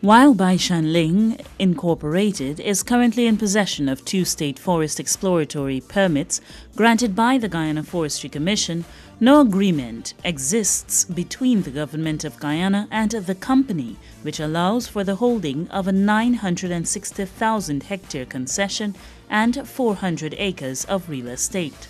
While Bai Shan Lin Incorporated is currently in possession of 2 state forest exploratory permits granted by the Guyana Forestry Commission, no agreement exists between the Government of Guyana and the company, which allows for the holding of a 960,000 hectare concession and 400 acres of real estate.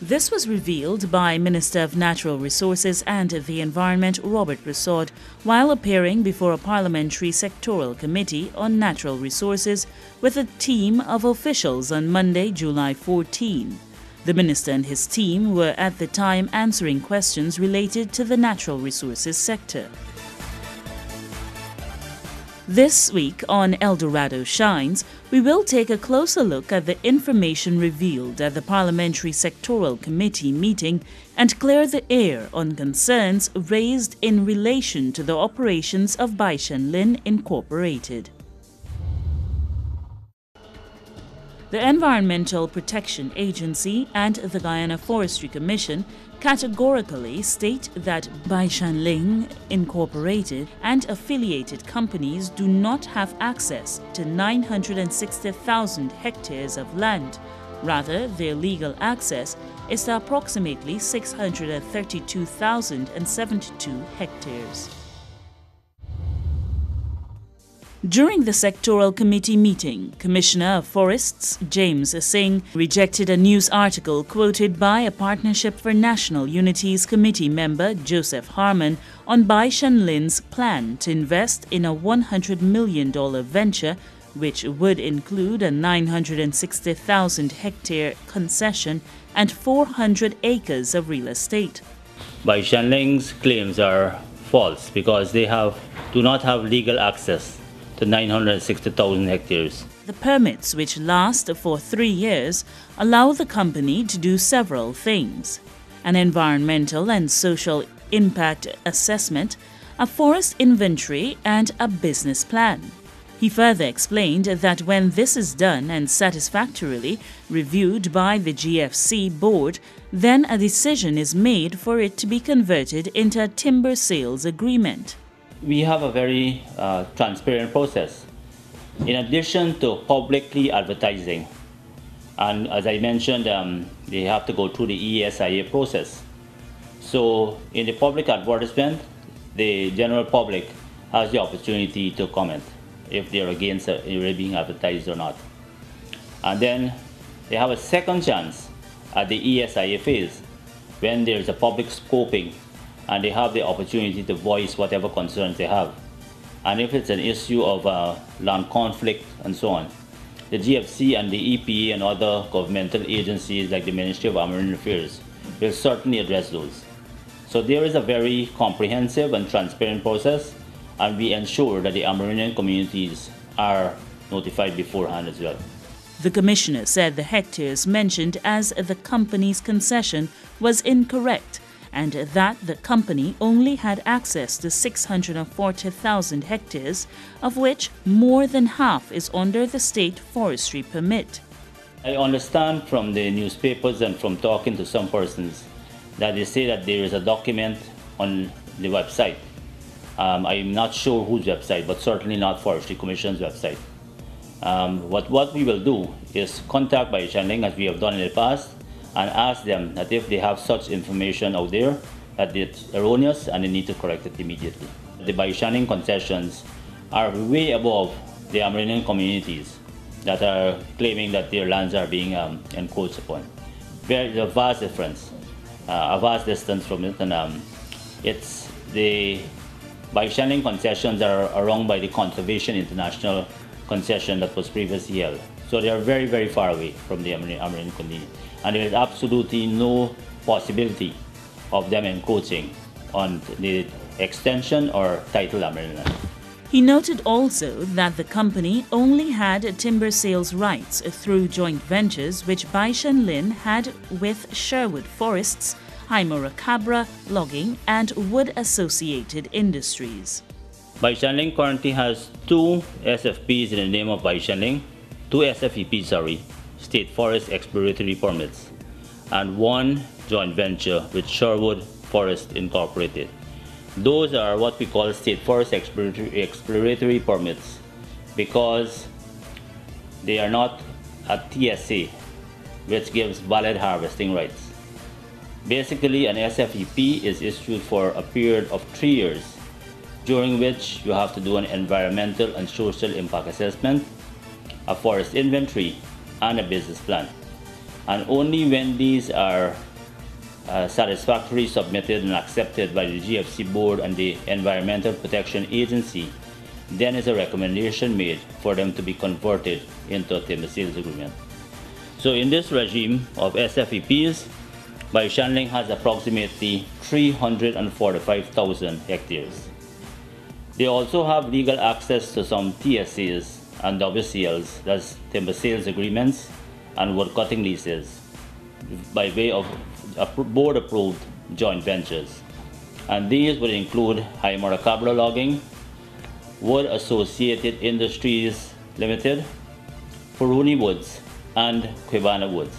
This was revealed by Minister of Natural Resources and the Environment Robert Resord while appearing before a Parliamentary Sectoral Committee on Natural Resources with a team of officials on Monday, July 14. The minister and his team were at the time answering questions related to the natural resources sector. This week on Dorado Shines, we will take a closer look at the information revealed at the Parliamentary Sectoral Committee meeting and clear the air on concerns raised in relation to the operations of Bai Shan Lin Incorporated. The Environmental Protection Agency and the Guyana Forestry Commission categorically state that Bai Shan Lin Incorporated and affiliated companies do not have access to 960,000 hectares of land. Rather, their legal access is to approximately 632,072 hectares. During the sectoral committee meeting, Commissioner of Forests James Singh rejected a news article quoted by a Partnership for National Unity's committee member Joseph Harmon on Bai Shan Lin's plan to invest in a $100 million venture, which would include a 960,000 hectare concession and 400 acres of real estate. Bai Shan Lin's claims are false because they do not have legal access to 960,000 hectares. The permits, which last for 3 years, allow the company to do several things: an environmental and social impact assessment, a forest inventory, and a business plan. He further explained that when this is done and satisfactorily reviewed by the GFC board, then a decision is made for it to be converted into a timber sales agreement. We have a very transparent process. In addition to publicly advertising, and as I mentioned, they have to go through the ESIA process. So in the public advertisement, the general public has the opportunity to comment if they're against it being advertised or not. And then they have a second chance at the ESIA phase when there's a public scoping and they have the opportunity to voice whatever concerns they have. And if it's an issue of land conflict and so on, the GFC and the EPA and other governmental agencies like the Ministry of Marine Affairs will certainly address those. So there is a very comprehensive and transparent process, and we ensure that the Amerindian communities are notified beforehand as well. The commissioner said the hectares mentioned as the company's concession was incorrect, and that the company only had access to 640,000 hectares, of which more than half is under the state forestry permit. I understand from the newspapers and from talking to some persons that they say that there is a document on the website. I'm not sure whose website, but certainly not Forestry Commission's website. What we will do is contact Bai Shan Lin, as we have done in the past, and ask them that if they have such information out there that it's erroneous and they need to correct it immediately. The Bai Shan Lin concessions are way above the Amerindian communities that are claiming that their lands are being encroached upon. There's a vast difference, a vast distance from it, and it's the Bai Shan Lin concessions are run by the Conservation International concession that was previously held. So they are very, very far away from the Amerindian community. And there is absolutely no possibility of them encroaching on the extension or title Amerindian land. He noted also that the company only had timber sales rights through joint ventures which Bai Shan Lin had with Sherwood Forests, Hymora Cabra, Logging, and Wood Associated Industries. Bai Shan Lin currently has 2 SFPs in the name of Bai Shan Lin, 2 SFEPs, state forest exploratory permits, and 1 joint venture with Sherwood Forest Incorporated. Those are what we call state forest exploratory permits because they are not a TSA, which gives valid harvesting rights. Basically, an SFEP is issued for a period of 3 years, during which you have to do an environmental and social impact assessment, a forest inventory, and a business plan. And only when these are satisfactorily submitted and accepted by the GFC board and the Environmental Protection Agency, then is a recommendation made for them to be converted into a timber sales agreement. So in this regime of SFEPs, Bai Shan Lin has approximately 345,000 hectares. They also have legal access to some TSAs and WCLs, that's timber sales agreements and wood cutting leases, by way of board-approved joint ventures. And these would include High Maracabra Logging, Wood Associated Industries Limited, Puruni Woods, and Quivana Woods.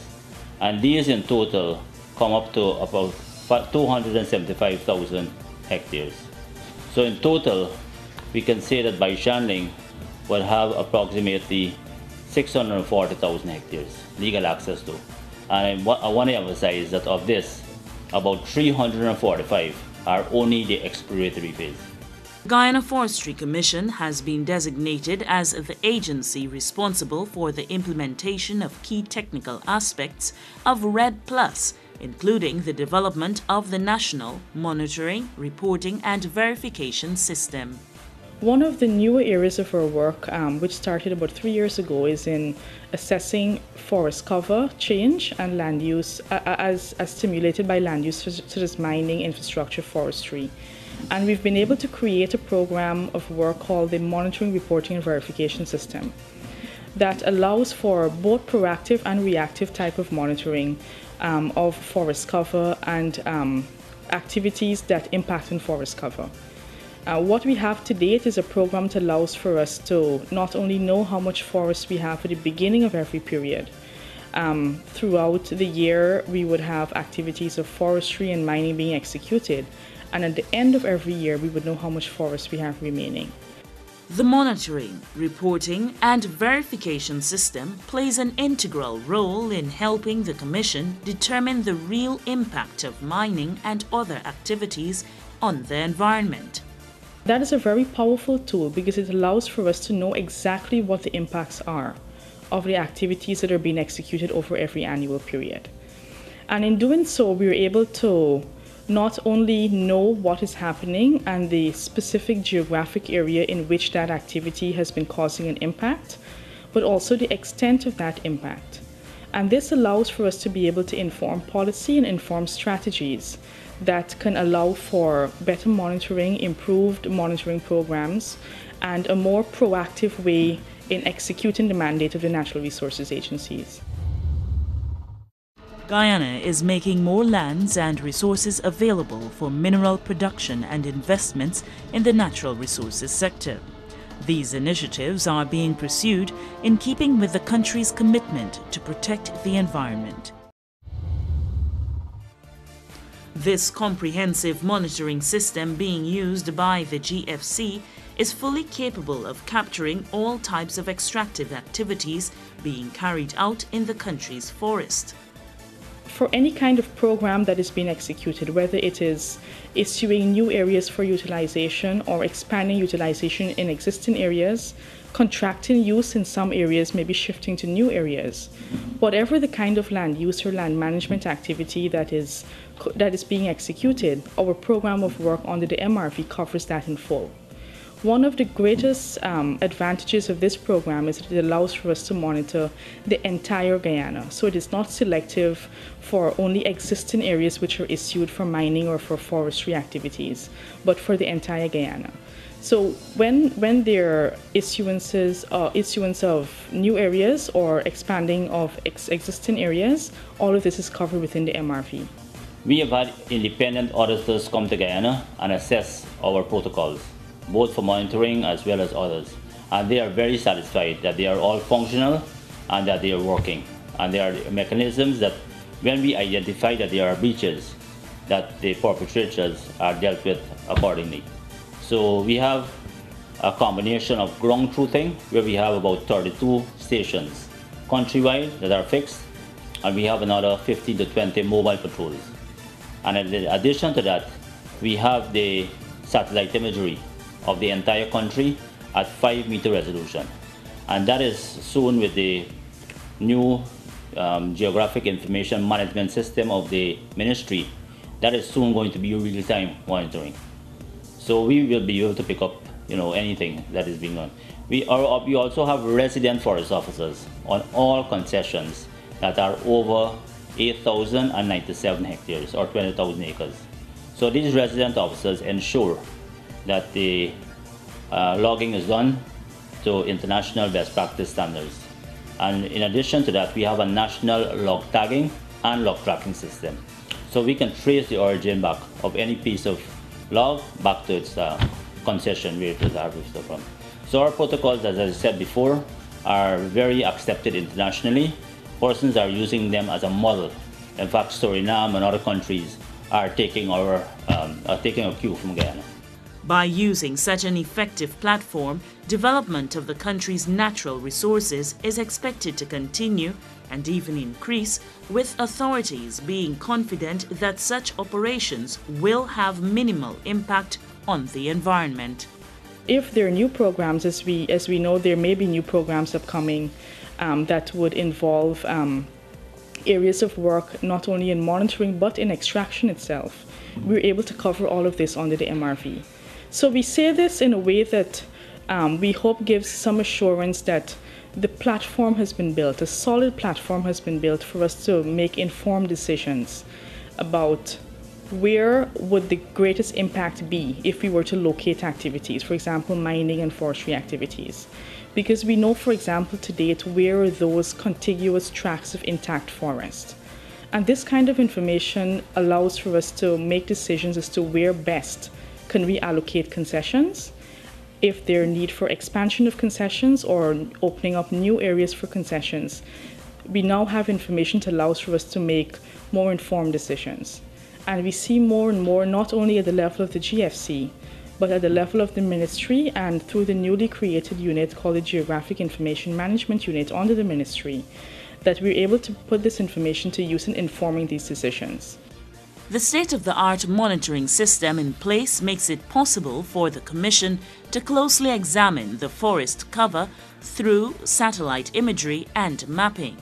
And these in total come up to about 275,000 hectares. So in total, we can say that Bai Shan Lin will have approximately 640,000 hectares legal access to. And I want to emphasize that of this, about 345 are only the exploratory phase. Guyana Forestry Commission has been designated as the agency responsible for the implementation of key technical aspects of RED+, including the development of the National Monitoring, Reporting and Verification System. One of the newer areas of our work, which started about 3 years ago, is in assessing forest cover change and land use as stimulated by land use such as mining, infrastructure, forestry. And we've been able to create a program of work called the Monitoring, Reporting and Verification System that allows for both proactive and reactive type of monitoring of forest cover and activities that impact on forest cover. What we have to date is a program that allows for us to not only know how much forest we have at the beginning of every period. Throughout the year, we would have activities of forestry and mining being executed. And at the end of every year, we would know how much forest we have remaining. The monitoring, reporting and verification system plays an integral role in helping the Commission determine the real impact of mining and other activities on the environment. That is a very powerful tool because it allows for us to know exactly what the impacts are of the activities that are being executed over every annual period. And in doing so, we are able to not only know what is happening and the specific geographic area in which that activity has been causing an impact, but also the extent of that impact. And this allows for us to be able to inform policy and inform strategies that can allow for better monitoring, improved monitoring programs, and a more proactive way in executing the mandate of the natural resources agencies. Guyana is making more lands and resources available for mineral production and investments in the natural resources sector. These initiatives are being pursued in keeping with the country's commitment to protect the environment. This comprehensive monitoring system being used by the GFC is fully capable of capturing all types of extractive activities being carried out in the country's forest. For any kind of program that is being executed, whether it is issuing new areas for utilization or expanding utilization in existing areas, contracting use in some areas, maybe shifting to new areas, whatever the kind of land use or land management activity that is being executed, our program of work under the MRV covers that in full. One of the greatest advantages of this program is that it allows for us to monitor the entire Guyana. So it is not selective for only existing areas which are issued for mining or for forestry activities, but for the entire Guyana. So when there are issuance of new areas or expanding of existing areas, all of this is covered within the MRV. We have had independent auditors come to Guyana and assess our protocols, both for monitoring as well as others. And they are very satisfied that they are all functional and that they are working. And there are mechanisms that when we identify that there are breaches, that the perpetrators are dealt with accordingly. So we have a combination of ground truthing, where we have about 32 stations countrywide that are fixed, and we have another 15 to 20 mobile patrols. And in addition to that, we have the satellite imagery of the entire country at 5-meter resolution. And that is soon with the new geographic information management system of the ministry. That is soon going to be real-time monitoring. So we will be able to pick up anything that is being done. We also have resident forest officers on all concessions that are over 8,097 hectares or 20,000 acres. So these resident officers ensure that the logging is done to international best practice standards. And in addition to that, we have a national log tagging and log tracking system. So we can trace the origin back of any piece of log back to its concession where it was harvested from. So our protocols, as I said before, are very accepted internationally. Persons are using them as a model. In fact, Suriname and other countries are taking a cue from Guyana. By using such an effective platform, development of the country's natural resources is expected to continue and even increase, with authorities being confident that such operations will have minimal impact on the environment. If there are new programs, as we know, there may be new programs upcoming that would involve areas of work not only in monitoring but in extraction itself. We're able to cover all of this under the MRV. So we say this in a way that we hope gives some assurance that the platform has been built, a solid platform has been built for us to make informed decisions about where would the greatest impact be if we were to locate activities, for example, mining and forestry activities. Because we know, for example, to date, where are those contiguous tracts of intact forest. And this kind of information allows for us to make decisions as to where best can we allocate concessions, if there are need for expansion of concessions or opening up new areas for concessions. We now have information that allows for us to make more informed decisions. And we see more and more, not only at the level of the GFC, but at the level of the ministry and through the newly created unit called the Geographic Information Management Unit under the ministry, that we're able to put this information to use in informing these decisions. The state-of-the-art monitoring system in place makes it possible for the Commission to closely examine the forest cover through satellite imagery and mapping.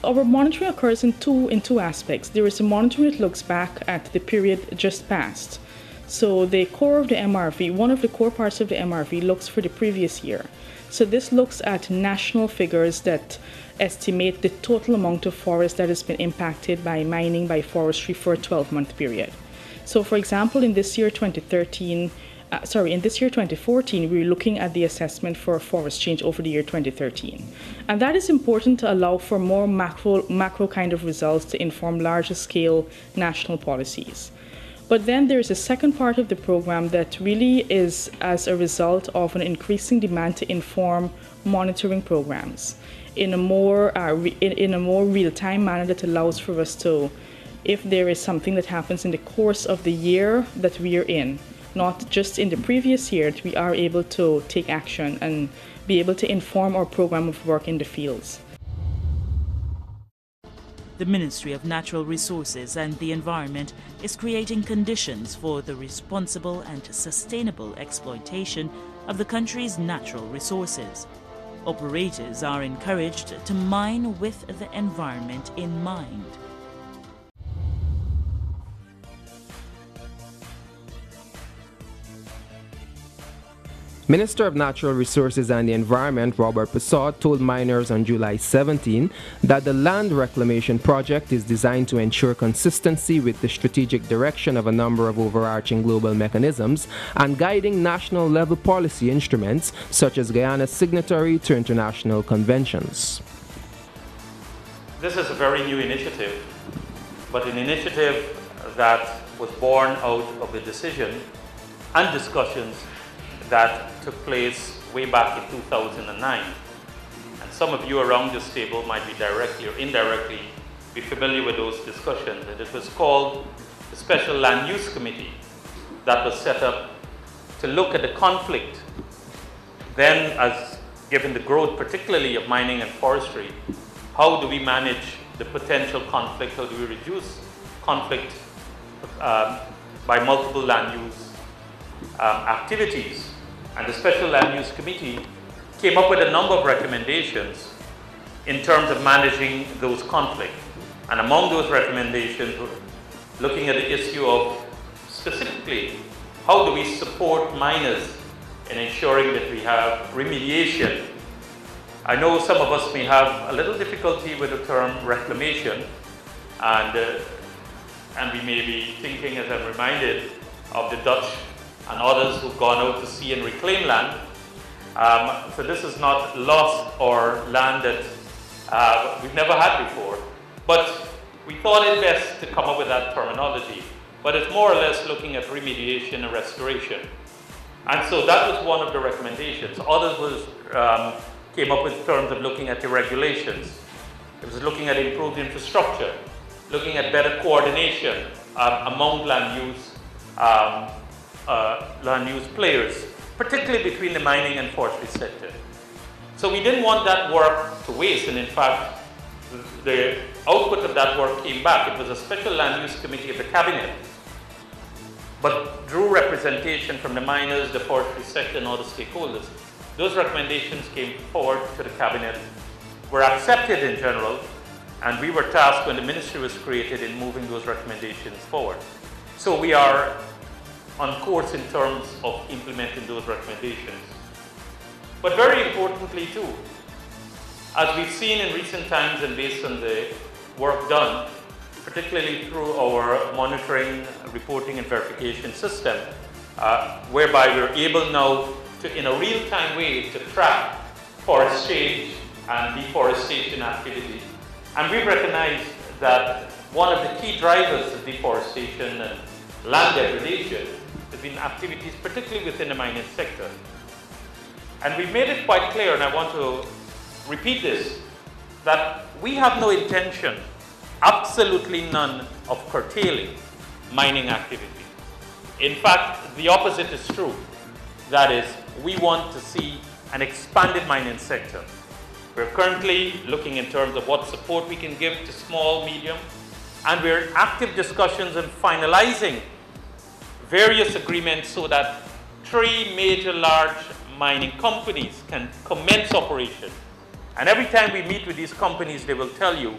Our monitoring occurs in two aspects. There is a monitoring that looks back at the period just past. So the core of the MRV, one of the core parts of the MRV looks for the previous year. So this looks at national figures that estimate the total amount of forest that has been impacted by mining, by forestry for a 12-month period. So for example, in this year 2014, we're looking at the assessment for forest change over the year 2013. And that is important to allow for more macro kind of results to inform larger scale national policies. But then there's a second part of the program that really is as a result of an increasing demand to inform monitoring programs in a more real-time manner that allows for us to, if there is something that happens in the course of the year that we are in, not just in the previous year, that we are able to take action and be able to inform our program of work in the fields. The Ministry of Natural Resources and the Environment is creating conditions for the responsible and sustainable exploitation of the country's natural resources. Operators are encouraged to mine with the environment in mind. Minister of Natural Resources and the Environment Robert Persaud told miners on July 17 that the land reclamation project is designed to ensure consistency with the strategic direction of a number of overarching global mechanisms and guiding national level policy instruments such as Guyana's signatory to international conventions. This is a very new initiative, but an initiative that was born out of the decision and discussions that took place way back in 2009. And some of you around this table might be directly or indirectly be familiar with those discussions. And it was called the Special Land Use Committee that was set up to look at the conflict. Then, as given the growth particularly of mining and forestry, how do we manage the potential conflict? How do we reduce conflict by multiple land use activities? And the Special Land Use Committee came up with a number of recommendations in terms of managing those conflicts. And among those recommendations, we're looking at the issue of specifically how do we support miners in ensuring that we have remediation. I know some of us may have a little difficulty with the term reclamation, and we may be thinking, as I'm reminded, of the Dutch and others who've gone out to sea and reclaim land. So this is not lost or land that we've never had before, but we thought it best to come up with that terminology. But it's more or less looking at remediation and restoration. And so that was one of the recommendations. Others came up with terms of looking at the regulations. It was looking at improved infrastructure, looking at better coordination among land use players, particularly between the mining and forestry sector. So we didn't want that work to waste, and in fact, the output of that work came back. It was a Special Land Use Committee of the Cabinet, but drew representation from the miners, the forestry sector, and other stakeholders. Those recommendations came forward to the Cabinet, were accepted in general, and we were tasked when the ministry was created in moving those recommendations forward. So we are on course in terms of implementing those recommendations. But very importantly too, as we've seen in recent times and based on the work done, particularly through our monitoring, reporting and verification system, whereby we're able now to, in a real-time way, to track forest change and deforestation activity. And we've recognized that one of the key drivers of deforestation and land degradation has been activities, particularly within the mining sector. And we've made it quite clear, and I want to repeat this, that we have no intention, absolutely none, of curtailing mining activity. In fact, the opposite is true. That is, we want to see an expanded mining sector. We're currently looking in terms of what support we can give to small, medium, and we're in active discussions and finalizing various agreements so that 3 major large mining companies can commence operation. And every time we meet with these companies, they will tell you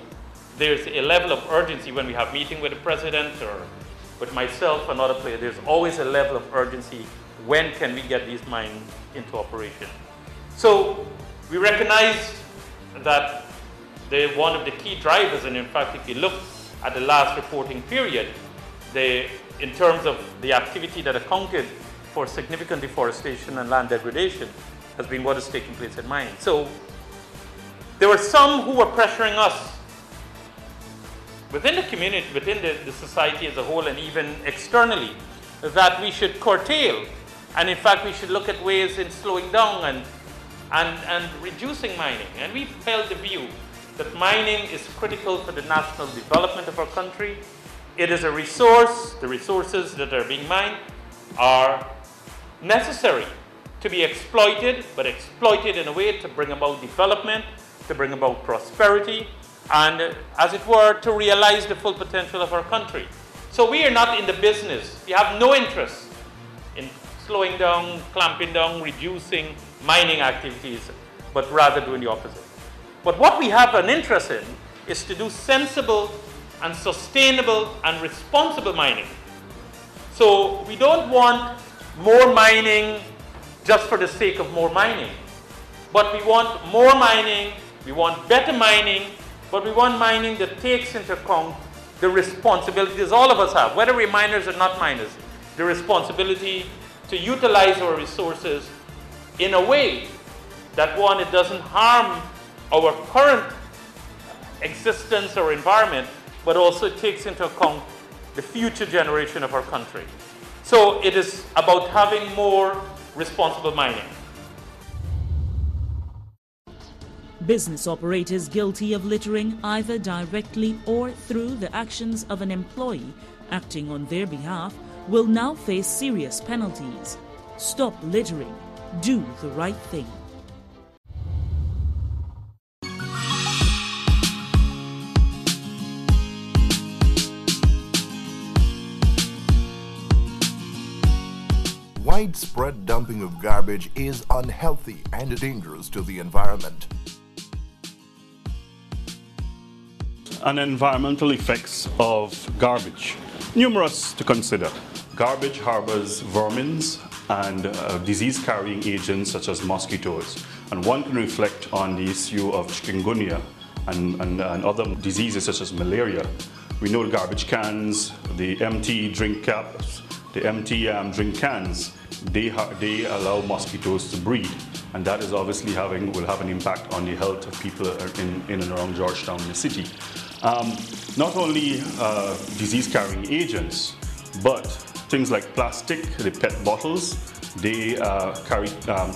there's a level of urgency when we have meeting with the president or with myself and other players. There's always a level of urgency. When can we get these mines into operation? So we recognize that one of the key drivers, and in fact, if you look at the last reporting period, in terms of the activity that accounted for significant deforestation and land degradation has been what is taking place in mining. So there were some who were pressuring us within the community, within the society as a whole, and even externally, that we should curtail, and in fact we should look at ways in slowing down and reducing mining. And we held the view that mining is critical for the national development of our country. It is a resource. The resources that are being mined are necessary to be exploited, but exploited in a way to bring about development, to bring about prosperity, and as it were, to realize the full potential of our country. So we are not in the business. We have no interest in slowing down, clamping down, reducing mining activities, but rather doing the opposite. But what we have an interest in is to do sensible and sustainable and responsible mining. So we don't want more mining just for the sake of more mining, but we want more mining, we want better mining, but we want mining that takes into account the responsibilities all of us have, whether we're miners or not miners, the responsibility to utilize our resources in a way that, one, it doesn't harm our current existence or environment, but also takes into account the future generation of our country. So it is about having more responsible mining. Business operators guilty of littering either directly or through the actions of an employee acting on their behalf will now face serious penalties. Stop littering. Do the right thing. Widespread dumping of garbage is unhealthy and dangerous to the environment. And environmental effects of garbage. Numerous to consider. Garbage harbors vermins and disease-carrying agents such as mosquitoes. And one can reflect on the issue of chikungunya and other diseases such as malaria. We know the garbage cans, the empty drink caps, the empty drink cans, they allow mosquitoes to breed, and that is obviously will have an impact on the health of people in and around Georgetown in the city. Not only disease-carrying agents, but things like plastic, the PET bottles, they carry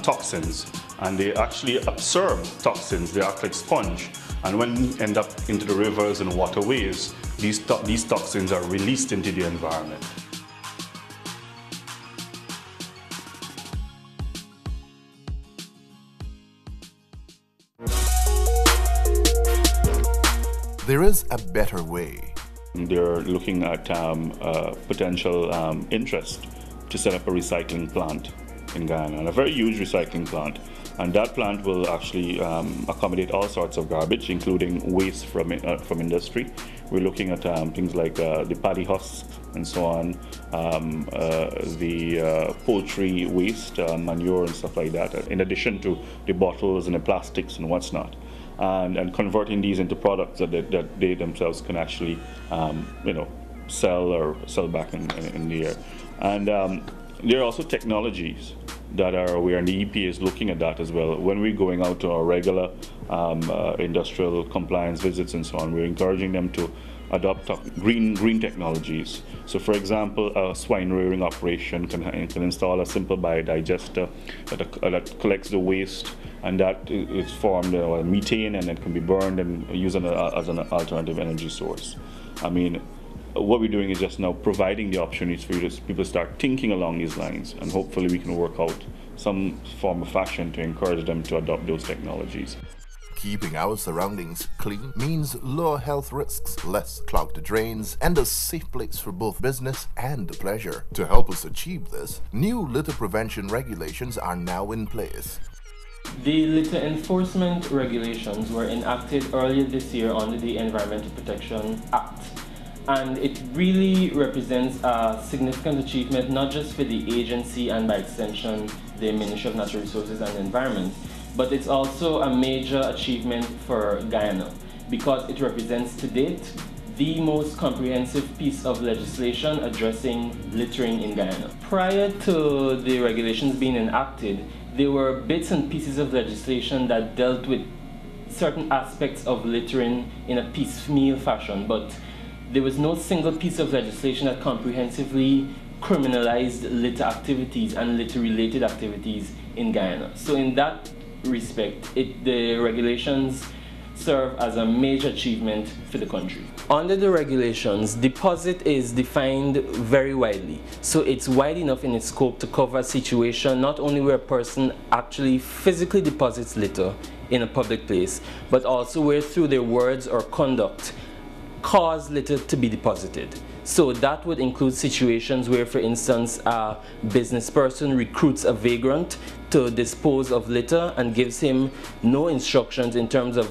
toxins, and they actually absorb toxins. They act like sponge, and when they end up into the rivers and waterways, these toxins are released into the environment. There is a better way. They're looking at potential interest to set up a recycling plant in Guyana, and a very huge recycling plant. And that plant will actually accommodate all sorts of garbage, including waste from industry. We're looking at things like the paddy husks and so on, the poultry waste, manure and stuff like that, in addition to the bottles and the plastics and what's not. And converting these into products that they themselves can actually, sell back in the air. And there are also technologies that are where the EPA is looking at that as well. When we're going out to our regular industrial compliance visits and so on, we're encouraging them to adopt green technologies. So, for example, a swine rearing operation can install a simple biodigester that collects the waste, and that is formed methane, and it can be burned and used as an alternative energy source. I mean, what we're doing is just now providing the opportunities for people to start thinking along these lines, and hopefully we can work out some form of fashion to encourage them to adopt those technologies. Keeping our surroundings clean means lower health risks, less clogged drains, and a safe place for both business and pleasure. To help us achieve this, new litter prevention regulations are now in place. The litter enforcement regulations were enacted earlier this year under the Environmental Protection Act, and it really represents a significant achievement not just for the agency and by extension the Ministry of Natural Resources and Environment, but it's also a major achievement for Guyana because it represents to date the most comprehensive piece of legislation addressing littering in Guyana. Prior to the regulations being enacted, there were bits and pieces of legislation that dealt with certain aspects of littering in a piecemeal fashion, but there was no single piece of legislation that comprehensively criminalized litter activities and litter-related activities in Guyana. So in that respect, the regulations serve as a major achievement for the country. Under the regulations, deposit is defined very widely. So it's wide enough in its scope to cover a situation not only where a person actually physically deposits litter in a public place, but also where through their words or conduct cause litter to be deposited. So that would include situations where, for instance, a business person recruits a vagrant to dispose of litter and gives him no instructions in terms of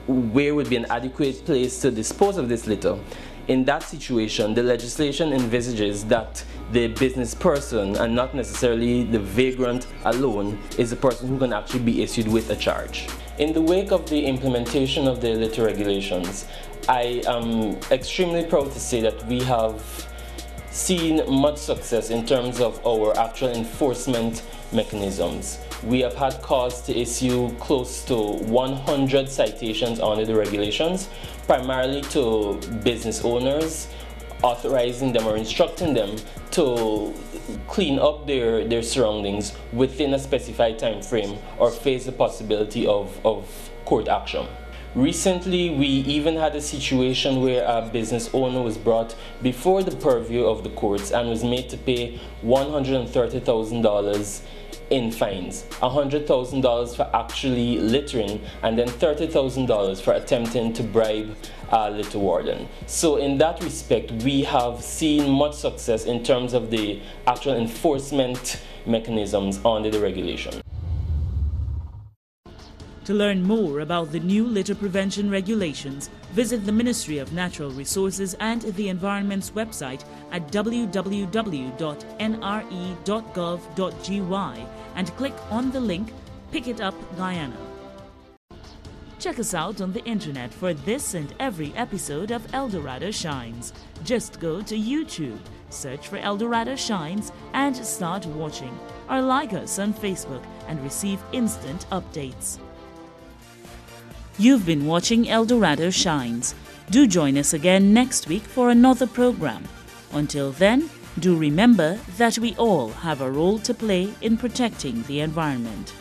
where would be an adequate place to dispose of this litter. In that situation, the legislation envisages that the business person, and not necessarily the vagrant alone, is the person who can actually be issued with a charge. In the wake of the implementation of the litter regulations, I am extremely proud to say that we have seen much success in terms of our actual enforcement mechanisms. We have had cause to issue close to 100 citations under the regulations, primarily to business owners, authorizing them or instructing them to clean up their surroundings within a specified time frame or face the possibility of court action. Recently, we even had a situation where a business owner was brought before the purview of the courts and was made to pay $130,000 in fines, $100,000 for actually littering, and then $30,000 for attempting to bribe a litter warden. So in that respect, we have seen much success in terms of the actual enforcement mechanisms under the regulation. To learn more about the new litter prevention regulations, visit the Ministry of Natural Resources and the Environment's website at www.nre.gov.gy and click on the link Pick It Up Guyana. Check us out on the internet for this and every episode of Dorado Shines. Just go to YouTube, search for Dorado Shines and start watching, or like us on Facebook and receive instant updates. You've been watching Dorado Shines. Do join us again next week for another program. Until then, do remember that we all have a role to play in protecting the environment.